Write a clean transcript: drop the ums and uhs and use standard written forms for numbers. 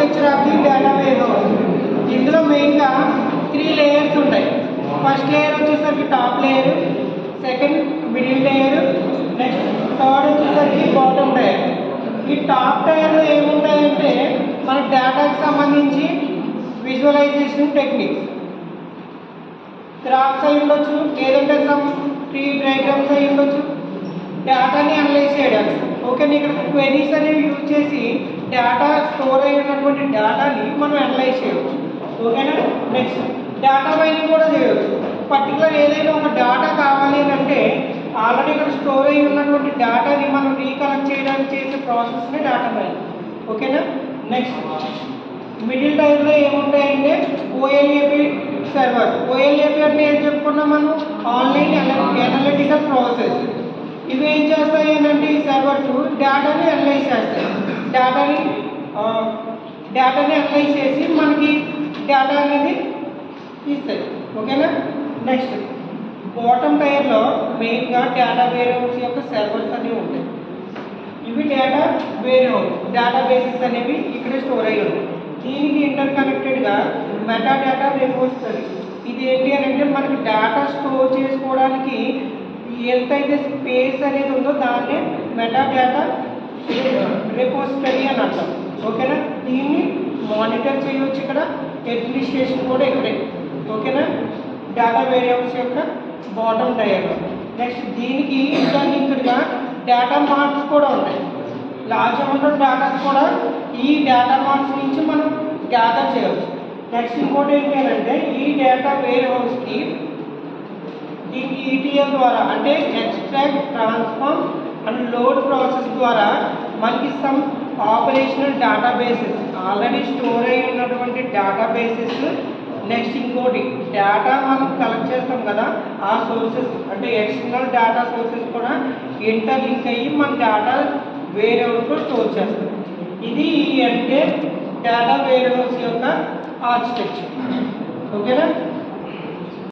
Architecture of the data warehouse. ఇందులో మెయిన్గా 3 layers ఉంటాయి. ఫస్ట్ లేయర్ వచ్చేసరికి top layer, second middle layer, next third వచ్చేసరికి bottom layer. ఈ టాప్ లేయర్లో ఏముంటాయంటే మన డేటాకి సంబంధించి విజువలైజేషన్ టెక్నిక్స్, గ్రాఫ్స్ అయి ఉండొచ్చు, లేదంటే సమ్ ట్రీ డయాగ్రామ్స్ అయి ఉండొచ్చు, డేటాని అనలైజ్ చేయడానికి. ఓకేనా, ఇక్కడ క్వెరీస్ అనేవి యూజ్ చేసి డేటా స్టోర్ అయి ఉన్నటువంటి డేటాని మనం అనలైజ్ చేయవచ్చు. ఓకేనా, నెక్స్ట్ డేటా మైనింగ్ కూడా చేయవచ్చు. పర్టికులర్ ఏదైనా ఒక డేటా కావాలి అంటే ఆల్రెడీ ఇక్కడ స్టోర్ అయి ఉన్నటువంటి డేటాని మనం రీకలెక్ట్ చేయడానికి చేసే ప్రాసెస్ని డేటా మైనింగ్. ఓకేనా, నెక్స్ట్ మిడిల్ టైర్లో ఏముంటాయంటే ఓఎల్ఏపి సర్వర్. ఓఎల్ఏపి అంటే ఏం చెప్పుకున్నాం మనం, ఆన్లైన్ అనలిటికల్ ప్రాసెస్. ఇవి ఏం చేస్తాయి అంటే ఈ సర్వర్స్ డేటాని అనలైజ్ చేస్తాయి. డేటాని అనలైజ్ చేసి మనకి డేటా అనేది ఇస్తాయి. ఓకేనా, నెక్స్ట్ బాటమ్ టైర్లో మెయిన్గా డేటా వేర్ హౌస్ యొక్క సర్వర్స్ అనేవి ఉంటాయి. ఇవి data warehouse databases అనేవి ఇక్కడే స్టోర్ అయ్యి ఉంటాయి. దీనికి ఇంటర్ కనెక్టెడ్గా మెటా డేటా రిపోజిటరీ. ఇది ఏంటి అని అంటే మనకి డేటా స్టోర్ చేసుకోవడానికి ఎంతైతే స్పేస్ అనేది ఉందో దాన్నే మెటా డేటా రిపోజిటరీ అని అంటాం. ఓకేనా, దీన్ని మానిటర్ చేయవచ్చు. ఇక్కడ అడ్మినిస్ట్రేషన్ కూడా ఇక్కడే. ఓకేనా, డేటా వేర్ హౌస్ యొక్క బాటమ్ డయాగ్రామ్. నెక్స్ట్ దీనికి ఇంకా లింక్డ్గా డేటా మార్ట్స్ కూడా ఉంటాయి. లార్జ్ అమౌంట్ ఆఫ్ డేటాస్ కూడా ఈ డేటా మార్ట్స్ నుంచి మనం గ్యాదర్ చేయవచ్చు. నెక్స్ట్ ఇంకోటి ఏంటి అంటే ఈ డేటా వేర్ హౌస్కి దీనికి ఈటీఎల్ ద్వారా అంటే extract, transform and load process ద్వారా మనకి some operational data bases already store అయి ఉన్నటువంటి డేటా బేసెస్, నెక్స్ట్ ఇంకోటి డేటా మనం కలెక్ట్ చేస్తాం కదా ఆ సోర్సెస్ అంటే ఎక్స్టర్నల్ డేటా సోర్సెస్ కూడా ఇంటర్లింక్ అయ్యి మన డేటా వేర్ హౌస్లో స్టోర్ చేస్తాం. ఇది అంటే డేటా వేర్ హౌస్ యొక్క ఆర్కిటెక్చర్. ఓకేనా.